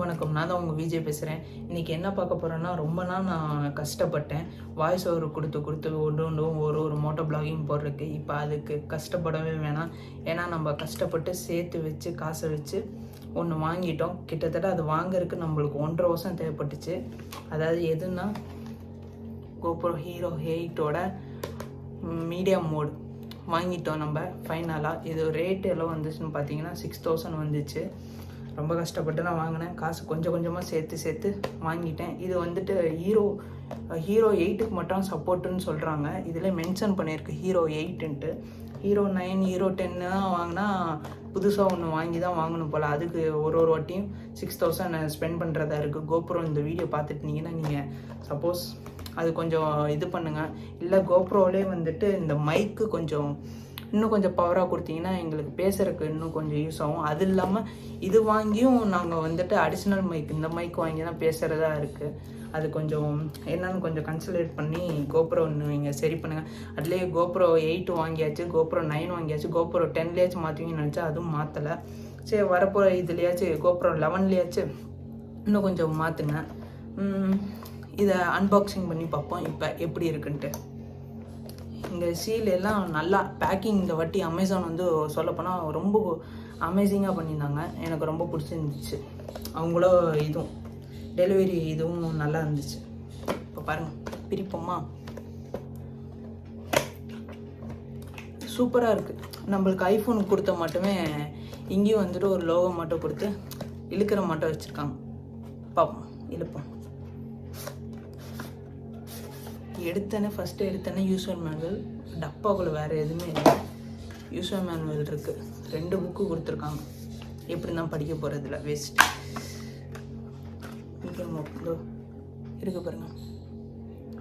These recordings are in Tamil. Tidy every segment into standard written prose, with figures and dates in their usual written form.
வணக்கம். நான் தான் உங்கள் விஜய் பேசுகிறேன். இன்றைக்கி என்ன பார்க்க போகிறேன்னா, ரொம்ப நாள் நான் கஷ்டப்பட்டேன். வாய்ஸ் ஓவர் கொடுத்து ஒன்றும் ஒரு மோட்டோ பிளாகிங் போடுறதுக்கு. இப்போ அதுக்கு கஷ்டப்படவே வேணாம். ஏன்னா நம்ம கஷ்டப்பட்டு சேர்த்து வச்சு காசை வச்சு ஒன்று வாங்கிட்டோம். கிட்டத்தட்ட அது வாங்குறதுக்கு நம்மளுக்கு 1.5 வருஷம் தேவைப்பட்டுச்சு. அதாவது எதுன்னா GoPro Hero 8ஓட மீடியம் மோடு வாங்கிட்டோம் நம்ம ஃபைனலாக. இது ரேட்டு எல்லாம் வந்துச்சுன்னு பார்த்தீங்கன்னா 6000 வந்துச்சு. ரொம்ப கஷ்டப்பட்டு நான் வாங்கினேன். காசு கொஞ்சம் கொஞ்சமாக சேர்த்து வாங்கிட்டேன். இது வந்துட்டு ஹீரோ 8க்கு மட்டும் சப்போர்ட்டுன்னு சொல்கிறாங்க. இதில் மென்ஷன் பண்ணியிருக்கு ஹீரோ 8ன்ட்டு. ஹீரோ 9 ஹீரோ 10 வாங்கினா புதுசாக ஒன்று வாங்கி தான் வாங்கணும் போல். அதுக்கு ஒரு வாட்டியும் 6000 ஸ்பெண்ட் பண்ணுறதா இருக்குது. GoPro இந்த வீடியோ பார்த்துட்டுனீங்கன்னா நீங்கள் சப்போஸ் அது கொஞ்சம் இது பண்ணுங்கள். இல்லை GoProவிலே வந்துட்டு இந்த மைக்கு இன்னும் கொஞ்சம் பவராக கொடுத்தீங்கன்னா எங்களுக்கு பேசுகிறதுக்கு இன்னும் கொஞ்சம் யூஸ் ஆகும். அது இல்லாமல் இது வாங்கியும் நாங்கள் வந்துட்டு அடிஷ்னல் மைக் இந்த மைக் வாங்கி தான் பேசுகிறதா இருக்குது. அது கொஞ்சம் என்னன்னு கொஞ்சம் கன்சல்டேட் பண்ணி GoPro நீங்கள் சரி பண்ணுங்கள். அதுலேயே GoPro 8 வாங்கியாச்சு, GoPro 9 வாங்கியாச்சு, GoPro 10லேயாச்சும் மாற்றுவீங்கன்னு நினச்சா அதுவும் மாற்றலை. சரி, வரப்போ இதுலையாச்சும் GoPro 11லேயாச்சும் இன்னும் கொஞ்சம் மாற்றுங்க. இதை அன்பாக்சிங் பண்ணி பார்ப்போம் இப்போ எப்படி இருக்குன்ட்டு. இந்த சீல் எல்லாம் நல்லா பேக்கிங் இந்த வாட்டி அமேசான் வந்து சொல்லப்போனால் ரொம்ப அமேசிங்காக பண்ணியிருந்தாங்க. எனக்கு ரொம்ப பிடிச்சிருந்துச்சு. அவங்களோ இதுவும் டெலிவரி இதுவும் நல்லா இருந்துச்சு. இப்போ பாருங்கள், பிரிப்போமா? சூப்பராக இருக்குது. நம்மளுக்கு ஐஃபோன் கொடுத்த மட்டுமே இங்கேயும் வந்துட்டு ஒரு லோகோ மட்டும் கொடுத்து இழுக்கிற மட்டும் வச்சுருக்காங்க. பார்ப்போம், இழுப்போம். ஃபஸ்ட்டு எடுத்தேனே யூசர் மேனுவல். டப்பாக்குள்ளே வேறு எதுவுமே இல்லை. யூசர் மேனுவல் இருக்குது. 2 புக்கு கொடுத்துருக்காங்க. எப்படி தான் படிக்க போகிறதில்ல, வேஸ்ட். இங்கே இருக்கு பாருங்க.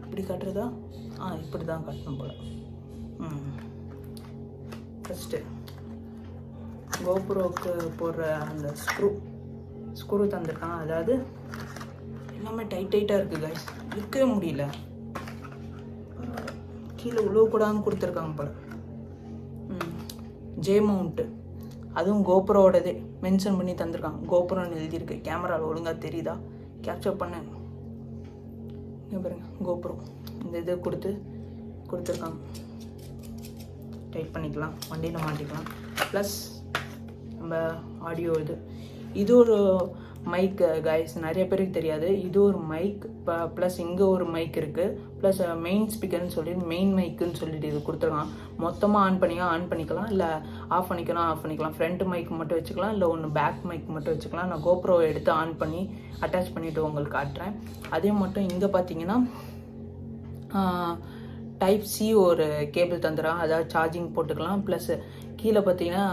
இப்படி காட்டுறதா? இப்படி தான் காட்டணும் போல். ஃபஸ்ட்டு GoProக்கு போடுற அந்த ஸ்க்ரூ தந்துருக்காங்க. அதாவது எல்லாமே டைட்டாக இருக்குது கைஸ். இழுக்கவே முடியல. கீழே உழுவக்கூடாதுன்னு கொடுத்துருக்காங்க போல. ஜே மவுண்ட்டு, அதுவும் GoProவோடதே மென்ஷன் பண்ணி தந்திருக்காங்க. GoProன்னு எழுதியிருக்கு. கேமராவில் ஒழுங்காக தெரியுதா? கேப்சர் பண்ண இங்கே பாருங்க. GoPro இந்த இது கொடுத்துருக்காங்க. டைட் பண்ணிக்கலாம், வண்டியில் மாட்டிக்கலாம். ப்ளஸ் நம்ம ஆடியோ இது ஒரு மைக் கைஸ். நிறைய பேருக்கு தெரியாது. இது ஒரு மைக். ப்ளஸ் இங்கே ஒரு மைக் இருக்குது. ப்ளஸ் மெயின் ஸ்பீக்கர்னு சொல்லிட்டு மெயின் மைக்குன்னு சொல்லிட்டு இது கொடுத்துருக்கான். மொத்தமாக ஆன் பண்ணிக்கலாம், இல்லை ஆஃப் பண்ணிக்கலாம். ஃப்ரண்ட் மைக் மட்டும் வச்சுக்கலாம், இல்லை ஒன்று பேக் மைக் மட்டும் வச்சுக்கலாம். நான் GoPro எடுத்து ஆன் பண்ணி அட்டாச் பண்ணிவிட்டு உங்களுக்கு காட்டுறேன். அதே மட்டும் இங்கே பார்த்தீங்கன்னா டைப் சி ஒரு கேபிள் தந்துடுறான். அதாவது சார்ஜிங் போட்டுக்கலாம். ப்ளஸ் கீழே பார்த்தீங்கன்னா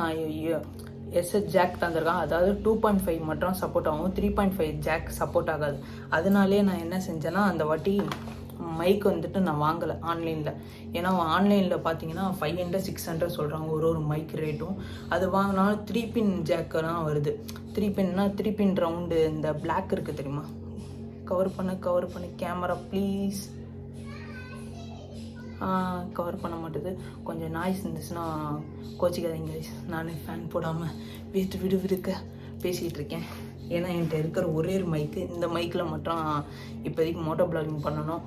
எஸ்எஸ் ஜாக் தந்திருக்கான். அதாவது 2.5 மட்டும் சப்போர்ட் ஆகும். 3.5 ஜாக் சப்போர்ட் ஆகாது. அதனாலே நான் என்ன செஞ்சேன்னா, அந்த வாட்டி மைக் வந்துட்டு நான் வாங்கலை ஆன்லைனில். ஏன்னா ஆன்லைனில் பார்த்தீங்கன்னா 500 600 சொல்கிறாங்க ஒரு மைக் ரேட்டும். அது வாங்கினாலும் 3 பின் ஜாக்கெல்லாம் வருது. 3 பின் ரவுண்டு இந்த பிளாக் இருக்குது தெரியுமா? கவர் பண்ணு கேமரா ப்ளீஸ். கவர் பண்ண மாட்டேது. கொஞ்சம் நாய்ஸ் இருந்துச்சுன்னா கோச்சிக்காதீங்க. நானே ஃபேன் போடாமல் விடுக்க பேசிகிட்டு இருக்கேன். ஏன்னா என்கிட்ட இருக்கிற ஒரே ஒரு மைக்கு. இந்த மைக்கில் மட்டும் இப்போதைக்கு மோட்டோ பிளாகிங் பண்ணணும்.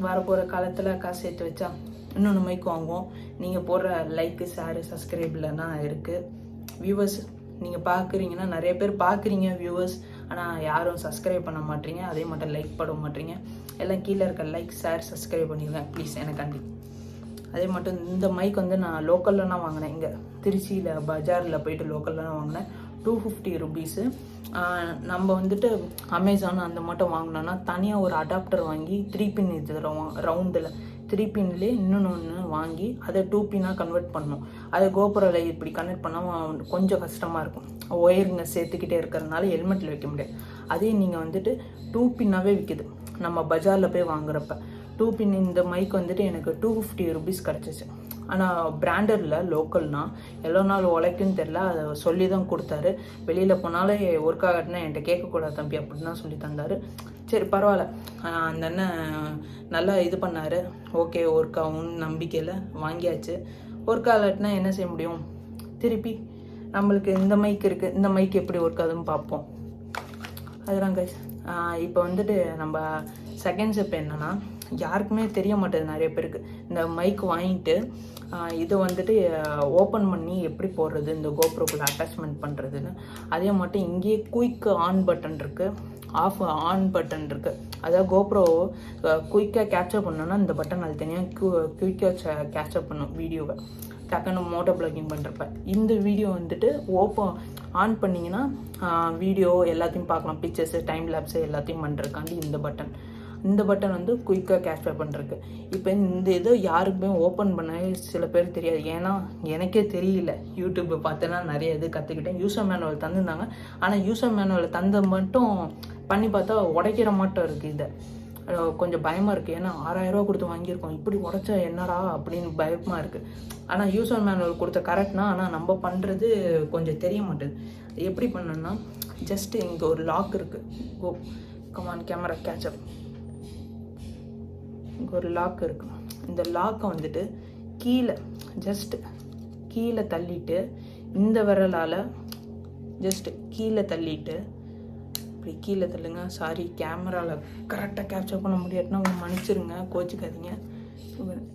வரப்போகிற காலத்தில் காசு சேர்த்து வச்சா இன்னொன்று மைக் வாங்குவோம். நீங்கள் போடுற லைக்கு, ஷேரு, சப்ஸ்கிரைப்லன்னா இருக்குது. வியூவர்ஸ் நீங்கள் பார்க்குறீங்கன்னா, நிறைய பேர் பார்க்குறீங்க வியூவர்ஸ், ஆனால் யாரும் சப்ஸ்கிரைப் பண்ண மாட்டீங்க. அதே மட்டும் லைக் பண்ண மாட்டீங்க. எல்லாம் கீழே இருக்க லைக், ஷேர், சப்ஸ்கிரைப் பண்ணிடுவேன் ப்ளீஸ் எனக்காண்டி. அதே மட்டும் இந்த மைக் வந்து நான் லோக்கல்லனா வாங்கினேன். இங்கே திருச்சியில் பஜாரில் போயிட்டு லோக்கல்லனா வாங்கினேன். 250 ருபீஸு. நம்ம வந்துட்டு அமேசான் அந்த மட்டும் வாங்கினோன்னா தனியாக ஒரு அடாப்டர் வாங்கி 3 பின் இது ரவுண்டில் 3 பின்லேயே இன்னொன்று வாங்கி அதை 2 பின்னாக கன்வெர்ட் பண்ணணும். அதை GoProவில் இப்படி கன்வெர்ட் பண்ணால் கொஞ்சம் கஷ்டமாக இருக்கும். ஒயருங்க சேர்த்துக்கிட்டே இருக்கிறதுனால ஹெல்மெட்டில் வைக்க முடியாது. அதே நீங்கள் வந்துட்டு 2 பின்னாகவே விற்கிது நம்ம பஜாரில் போய் வாங்குறப்ப. 2 பின் இந்த மைக் வந்துட்டு எனக்கு 250 ருபீஸ் கிடச்சிச்சு. ஆனால் பிராண்டடில் லோக்கல்னா எவ்வளோ நாள் உழைக்குன்னு தெரில. அதை சொல்லி தான் கொடுத்தாரு. வெளியில் போனாலே ஒர்க் ஆகட்டுனா என்கிட்ட கேட்கக்கூடாது தம்பி அப்படின்னு தான் சொல்லி தந்தார். சரி பரவாயில்ல, அந்த அண்ணன் நல்லா இது பண்ணார். ஓகே ஒர்க் ஆகும்னு நம்பிக்கையில் வாங்கியாச்சு. ஒர்க் ஆகலட்டுனா என்ன செய்ய முடியும்? திருப்பி நம்மளுக்கு இந்த மைக் இருக்குது, இந்த மைக் எப்படி ஒர்க் ஆகுதுன்னு பார்ப்போம். அதுதான் கைஸ். இப்போ வந்துட்டு நம்ம செகண்ட் ஸ்டெப் என்னென்னா, யாருக்குமே தெரிய மாட்டேது நிறைய பேருக்கு. இந்த மைக் வாங்கிட்டு இதை வந்துட்டு ஓப்பன் பண்ணி எப்படி போடுறது, இந்த கோப்ரோக்குள்ளே அட்டாச்மெண்ட் பண்ணுறதுன்னு. அதே மட்டும் இங்கேயே குயிக் ஆன் பட்டன் இருக்குது, ஆஃப் ஆன் பட்டன் இருக்குது. அதாவது கோப்ரோ குயிக்காக கேப்சர் பண்ணோன்னா இந்த பட்டன் அது தனியாக குயிக்காக கேப்சர் பண்ணும் வீடியோவை டக்குன்னு மோட்டோ ப்ளாகிங் பண்ணுறப்ப. இந்த வீடியோ வந்துட்டு ஆன் பண்ணிங்கன்னா வீடியோ எல்லாத்தையும் பார்க்கலாம், பிக்சர்ஸு, டைம் லேப்ஸு எல்லாத்தையும் பண்ணுறதுக்காண்டி இந்த பட்டன் வந்து குயிக்காக கேப்சர் பண்ணுறதுக்கு. இப்போ இந்த இதை யாருக்குமே ஓப்பன் பண்ண சில பேர் தெரியாது. ஏன்னா எனக்கே தெரியல, யூடியூப்பை பார்த்தேன்னா நிறைய இது கற்றுக்கிட்டேன். யூசர் மேனுவல் தந்துருந்தாங்க, ஆனால் யூசர் மேனுவல் தந்த மட்டும் பண்ணி பார்த்தா உடைக்கிற மாட்டோம் இருக்குது. இதை கொஞ்சம் பயமாக இருக்குது. ஏன்னா 6000 ரூபா கொடுத்து வாங்கியிருக்கோம், இப்படி உடைச்சா என்னடா அப்படின்னு பயமாக இருக்குது. ஆனால் யூசர் மேனுவல் கொடுத்த கரெக்ட்னா, ஆனால் நம்ம பண்ணுறது கொஞ்சம் தெரிய மாட்டேது. எப்படி பண்ணணும்னா, ஜஸ்ட்டு இங்கே ஒரு லாக் இருக்குது. Come on camera catch-up. இங்கே ஒரு லாக் இருக்குது. இந்த லாக்கை வந்துட்டு கீழே தள்ளிட்டு, இந்த விரலால் ஜஸ்ட்டு கீழே தள்ளிட்டு இப்படி கீழே தள்ளுங்க. சாரி, கேமராவில் கரெக்டாக கேப்சர் பண்ண முடியாதுன்னா மன்னிச்சிருங்க, கோச்சிக்காதீங்க.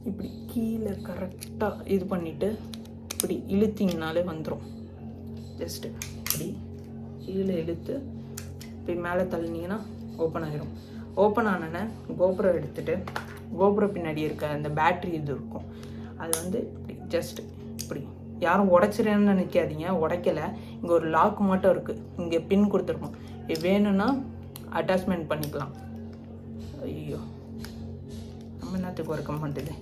இப்படி கீழே கரெக்டாக இது பண்ணிவிட்டு இப்படி இழுத்திங்கனாலே வந்துடும். ஜஸ்ட்டு இப்படி கீழே இழுத்து இப்படி மேலே தள்ளினீங்கன்னா ஓப்பன் ஆகிரும். ஓப்பன் ஆனோன்னே கோப்ரோ எடுத்துகிட்டு, கோப்ரோ பின்னாடி இருக்க அந்த பேட்ரி இது இருக்கும், அது வந்து இப்படி ஜஸ்ட் இப்படி யாரும் உடைச்சிருன்னு நினைக்காதீங்க, உடைக்கலை. இங்கே ஒரு லாக் மட்டும் இருக்குது, இங்கே பின் கொடுத்துருக்கோம். இது வேணும்னா அட்டாச்மெண்ட் பண்ணிக்கலாம். ஐயோ, நம்ம என்னத்துக்கு ஒர்க்க மாட்டேது.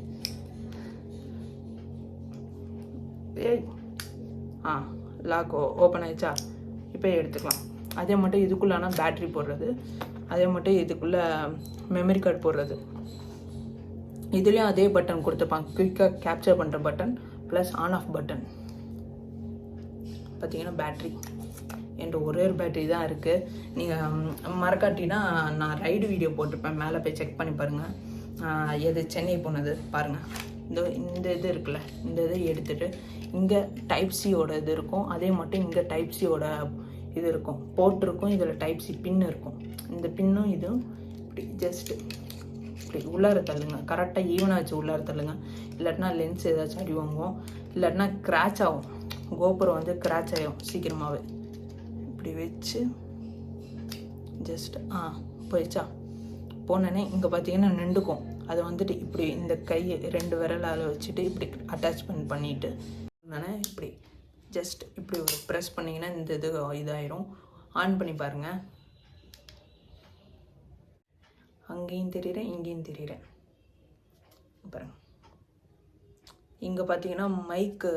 லாக் ஓப்பன் ஆயிடுச்சா? இப்போ எடுத்துக்கலாம். அதே மட்டும் இதுக்குள்ளானா பேட்ரி போடுறது, அதே மட்டும் இதுக்குள்ளே மெமரி கார்டு போடுறது. இதுலேயும் அதே பட்டன் கொடுத்துருப்பாங்க, குயிக்காக கேப்சர் பண்ணுற button plus on off button. பார்த்தீங்கன்னா பேட்ரி என்ற ஒரே ஒரு பேட்ரி தான் இருக்குது. நீங்கள் மறக்காட்டினா நான் ரைடு வீடியோ போட்டிருப்பேன், மேலே போய் செக் பண்ணி பாருங்கள். எது சென்னை போனது பாருங்கள். இந்த இது இருக்குல்ல, இந்த இதை எடுத்துகிட்டு இங்கே டைப் சியோட இது இருக்கும், அதே மட்டும் இங்கே டைப் சியோட இது இருக்கும், போர்ட் இருக்கும். இதில் டைப் சி பின்னு இருக்கும். இந்த பின்னும் இதுவும் இப்படி ஜஸ்ட்டு இப்படி உள்ளார தள்ளுங்க, கரெக்டாக ஈவனாக வச்சு உள்ளார தள்ளுங்க. இல்லாட்டினா லென்ஸ் ஏதாச்சும் அடி வாங்குவோம், இல்லாட்டினா கிராச் ஆகும். கோப்ரோ வந்து கிராச் ஆகும் சீக்கிரமாகவே. இப்படி வச்சு ஜஸ்ட் போயிடுச்சா? போனோடனே இங்கே பார்த்தீங்கன்னா நின்றுக்கும். அதை வந்துட்டு இப்படி இந்த கையை 2 விரலால் வச்சுட்டு இப்படி அட்டாச்மெண்ட் பண்ணிவிட்டு இப்படி ஜஸ்ட் இப்படி ஒரு ப்ரெஸ் பண்ணிங்கன்னா இந்த இது இதாயிரும். ஆன் பண்ணி பாருங்கள். அங்கேயும் தெரியுறேன், இங்கேயும் தெரியுறேன் பாருங்கள். இங்கே பார்த்தீங்கன்னா மைக்கு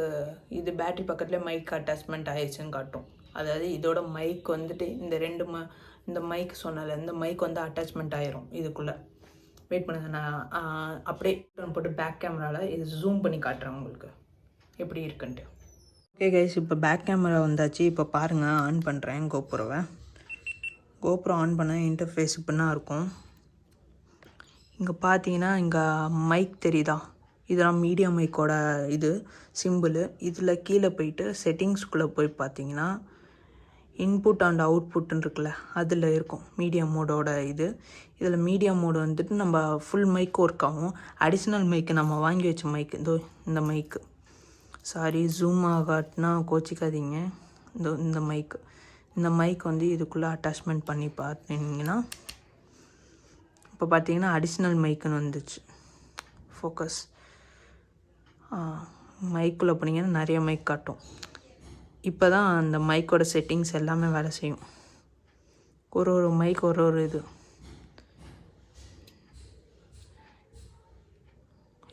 இது பேட்ரி பக்கத்தில் மைக் அட்டாச்மெண்ட் ஆயிடுச்சுன்னு காட்டும். அதாவது இதோட மைக் வந்துட்டு இந்த மைக் சொன்னல, இந்த மைக் வந்து அட்டாச்மெண்ட் ஆயிரும் இதுக்குள்ளே. வெயிட் பண்ணுங்கள், நான் அப்படியே போட்டு பேக் கேமராவில் இது ஜூம் பண்ணி காட்டுறேன் உங்களுக்கு எப்படி இருக்குன்ட்டு. ஓகே கைஸ், இப்போ பேக் கேமரா வந்தாச்சு. இப்போ பாருங்கள், ஆன் பண்ணுறேன் கோப்ரோவை. கோப்ரோ ஆன் பண்ண இன்டர்ஃபேஸ் இப்படின்னா இருக்கும். இங்கே பார்த்தீங்கன்னா இங்கே மைக் தெரியுதா? இதெல்லாம் மீடியா மைக்கோட இது சிம்பிள். இதில் கீழே போயிட்டு செட்டிங்ஸ்குள்ளே போய் பார்த்தீங்கன்னா இன்புட் அண்ட் அவுட்புட்டுன்னு இருக்குல்ல, அதில் இருக்கும் மீடியா மோடோட இது. இதில் மீடியா மோடு வந்துட்டு நம்ம ஃபுல் மைக் ஒர்க் ஆகும். அடிஷ்னல் மைக்கு நம்ம வாங்கி வச்ச மைக்கு, இந்த மைக்கு, சாரி ஜூம் ஆகாட்டினா கோச்சிக்காதீங்க. இந்த மைக் வந்து இதுக்குள்ளே அட்டாச்மெண்ட் பண்ணி பார்த்தீங்கன்னா இப்போ பார்த்தீங்கன்னா அடிஷ்னல் மைக்குன்னு வந்துச்சு. ஃபோக்கஸ் மைக்குள்ளே போனீங்கன்னா நிறைய மைக் காட்டும். இப்போ தான் அந்த மைக்கோட செட்டிங்ஸ் எல்லாமே வேலை செய்யும். ஒரு மைக் ஒரு இது.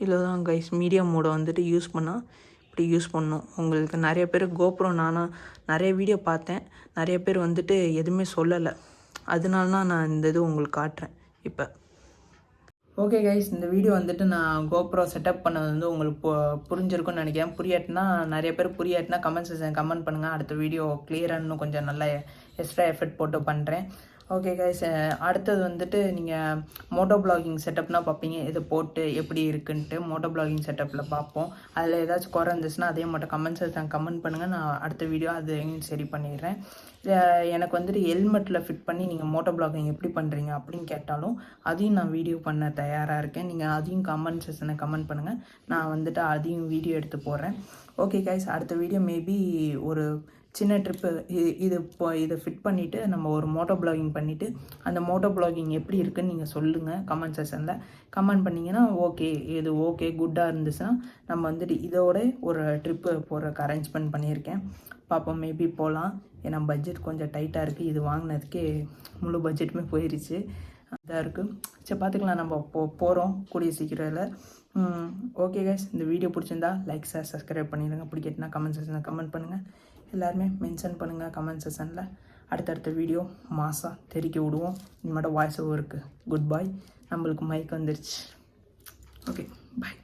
இதில் தான் கைஸ் மீடியா மோடை வந்துட்டு யூஸ் பண்ணால் இப்படி யூஸ் பண்ணணும். உங்களுக்கு நிறைய பேர் கோப்ரோ, நானும் நிறைய வீடியோ பார்த்தேன், நிறைய பேர் வந்துட்டு எதுவுமே சொல்லலை. அதனால தான் நான் இந்த இது உங்களுக்கு காட்டுறேன் இப்போ. ஓகே கைஸ், இந்த வீடியோ வந்துட்டு நான் கோப்ரோ செட்டப் பண்ணது வந்து உங்களுக்கு புரிஞ்சிருக்குன்னு நினைக்கிறேன். புரியாட்டினா நிறைய பேர் புரியாட்டினா கமெண்ட் பண்ணுங்கள். அடுத்த வீடியோ கிளியராக இன்னும் கொஞ்சம் நல்லா எக்ஸ்ட்ரா எஃபர்ட் போட்டு பண்ணுறேன். ஓகே கைஸ், அடுத்தது வந்துட்டு நீங்கள் மோட்டோ பிளாகிங் செட்டப்னால் பார்ப்பீங்க, இதை போட்டு எப்படி இருக்குன்ட்டு மோட்டோ பிளாகிங் செட்டப்பில் பார்ப்போம். அதில் ஏதாச்சும் குறை இருந்துச்சுன்னா அதே மட்டும் கமெண்ட் பண்ணுங்கள். நான் அடுத்த வீடியோ அதையும் சரி பண்ணிடுறேன். எனக்கு வந்துட்டு ஹெல்மெட்டில் ஃபிட் பண்ணி நீங்கள் மோட்டோ பிளாகிங் எப்படி பண்ணுறீங்க அப்படின்னு கேட்டாலும் அதையும் நான் வீடியோ பண்ண தயாராக இருக்கேன். நீங்கள் அதையும் கமெண்ட் செக்ஷனை கமெண்ட் பண்ணுங்கள். நான் வந்துட்டு அதையும் வீடியோ எடுத்து போடுறேன். ஓகே கைஸ், அடுத்த வீடியோ மேபி ஒரு சின்ன ட்ரிப்பு இதை ஃபிட் பண்ணிவிட்டு நம்ம ஒரு மோட்டோ பிளாகிங் பண்ணிவிட்டு அந்த மோட்டோ பிளாகிங் எப்படி இருக்குன்னு நீங்கள் சொல்லுங்கள் கமெண்ட் செக்ஷனில். கமெண்ட் பண்ணிங்கன்னா ஓகே குட்டாக இருந்துச்சுன்னா நம்ம வந்துட்டு இதோட ஒரு ட்ரிப்பு போகிறதுக்கு அரேஞ்ச்மெண்ட் பண்ணியிருக்கேன். பார்ப்போம், மேபி போகலாம். ஏன்னா பட்ஜெட் கொஞ்சம் டைட்டாக இருக்குது. இது வாங்கினதுக்கே முழு பட்ஜெட்டுமே போயிடுச்சு. இதாக இருக்குது. சரி, பார்த்துக்கலாம். நம்ம போகிறோம் கூடிய சீக்கிரத்தில். ஓகே கைஸ், இந்த வீடியோ பிடிச்சிருந்தா லைக் ஷேர் சப்ஸ்கிரைப் பண்ணிடுங்க. பிடிக்கட்டுனா கமெண்ட் செக்ஷனில் கமெண்ட் பண்ணுங்கள். எல்லாருமே மென்ஷன் பண்ணுங்கள் கமெண்ட் செக்ஷனில். அடுத்தடுத்த வீடியோ மாதம் தெரிக்க விடுவோம். இனிமேட்டு வாய்ஸ் ஓவர் இருக்குது. குட் பாய். நம்மளுக்கு மைக் வந்துருச்சு. ஓகே, பாய்.